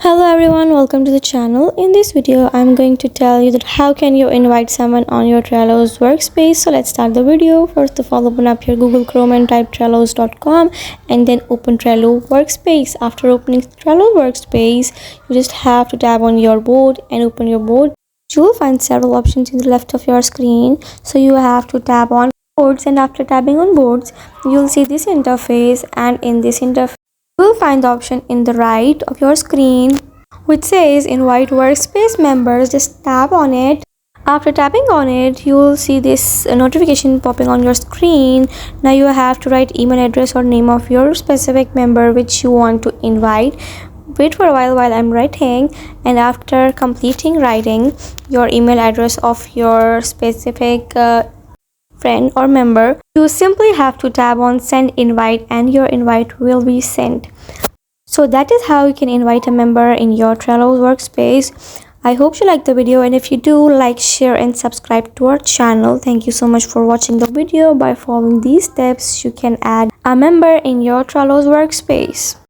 Hello everyone, welcome to the channel. In this video I'm going to tell you that how can you invite someone on your Trello's workspace. So let's start the video. First of all, open up your Google Chrome and type trellos.com and then open Trello Workspace. After opening Trello Workspace, you just have to tap on your board and open your board. You will find several options in the left of your screen, so you have to tap on boards, and after tapping on boards you'll see this interface, and in this interface you will find the option in the right of your screen which says invite workspace members. Just tap on it. After tapping on it, you will see this notification popping on your screen. Now you have to write email address or name of your specific member which you want to invite. Wait for a while I'm writing, and after completing writing your email address of your specific friend or member, you simply have to tap on send invite and your invite will be sent. So that is how you can invite a member in your Trello workspace. I hope you liked the video, and if you do, like, share and subscribe to our channel. Thank you so much for watching the video. By following these steps you can add a member in your Trello workspace.